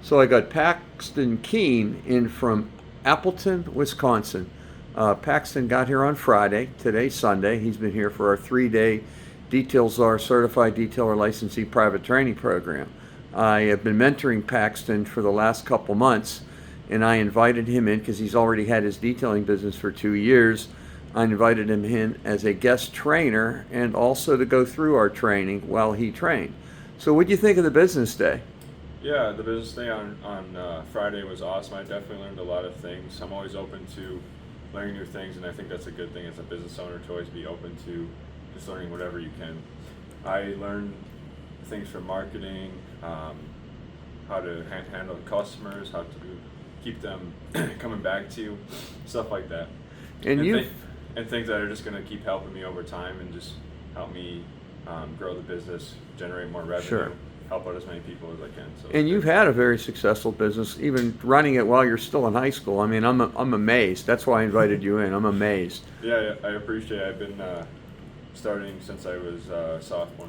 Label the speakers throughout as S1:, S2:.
S1: So I got Paxton Kuehn in from Appleton, Wisconsin. Paxton got here on Friday. Today's Sunday. He's been here for our 3-day Detail Czar Certified Detailer Licensee Private Training Program. I have been mentoring Paxton for the last couple months, and I invited him in because he's already had his detailing business for 2 years. I invited him in as a guest trainer and also to go through our training while he trained. So, what do you think of the business day?
S2: Yeah, the business day on Friday was awesome. I definitely learned a lot of things. I'm always open to learning new things, and I think that's a good thing as a business owner to always be open to just learning whatever you can. I learned things from marketing, how to handle customers, how to keep them coming back to you, stuff like that.
S1: And
S2: And,
S1: you,
S2: th- and things that are just going to keep helping me over time and just help me grow the business, generate more revenue,
S1: sure.
S2: help out as many people as I can. So
S1: And you've had a very successful business, even running it while you're still in high school. I mean, I'm amazed. That's why I invited you in. I'm amazed.
S2: yeah, I appreciate it. I've been starting since I was a sophomore.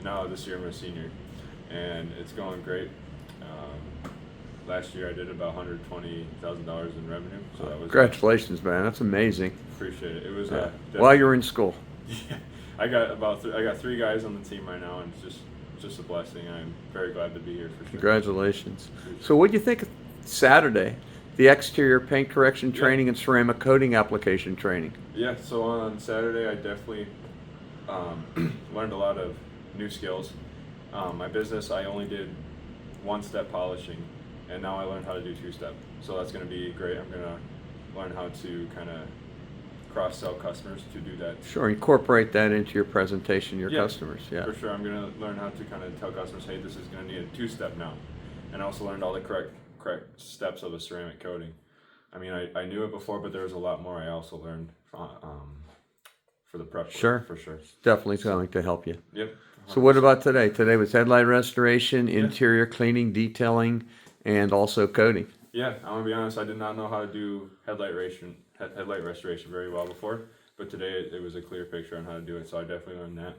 S2: Now this year I'm a senior, and it's going great. Last year I did about $120,000 in revenue, so that was
S1: Congratulations, man. That's amazing.
S2: appreciate it. It was
S1: While you're in school.
S2: yeah, I got I got 3 guys on the team right now, and it's just a blessing. I'm very glad to be here for sure.
S1: Congratulations. So, what do you think of Saturday? The exterior paint correction training and ceramic coating application training.
S2: Yeah, so on Saturday I definitely learned a lot of new skills. My business, I only did one-step polishing, and now I learned how to do two-step. So that's going to be great. I'm going to learn how to kind of cross-sell customers to do that.
S1: Sure, incorporate that into your presentation, your
S2: Yeah,
S1: customers. Yeah.
S2: For sure, I'm going to learn how to kind of tell customers, hey, this is going to need a two-step now. And I also learned all the correct steps of a ceramic coating. I mean, I knew it before, but there was a lot more I also learned for the prep work,
S1: Sure.
S2: for sure.
S1: Definitely going to help you.
S2: Yep.
S1: So, what about today? Today was headlight restoration,
S2: Yeah.
S1: interior cleaning, detailing, and also coating.
S2: Yeah, I'm gonna be honest. I did not know how to do headlight restoration very well before, but today it was a clear picture on how to do it. So I definitely learned that.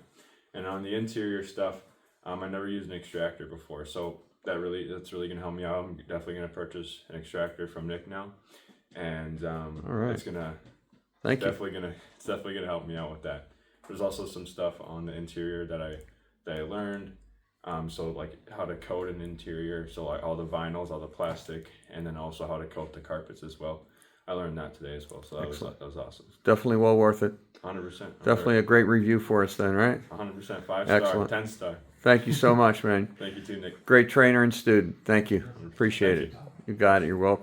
S2: And on the interior stuff, I never used an extractor before, so that's really gonna help me out. I'm definitely gonna purchase an extractor from Nick now, and
S1: All right.
S2: it's
S1: Thank you.
S2: it's definitely gonna help me out with that. There's also some stuff on the interior that I learned. So like how to coat an interior, so like all the vinyls, all the plastic, and then also how to coat the carpets as well. I learned that today as well, so that was awesome.
S1: Definitely well worth it.
S2: 100%.
S1: Definitely a great review for us then, right?
S2: 100%. 5-star,
S1: Excellent.
S2: 10-star.
S1: Thank you so much, man.
S2: Thank you too, Nick.
S1: Great trainer and student. Thank you. Appreciate
S2: Thank
S1: it. You got it. You're welcome.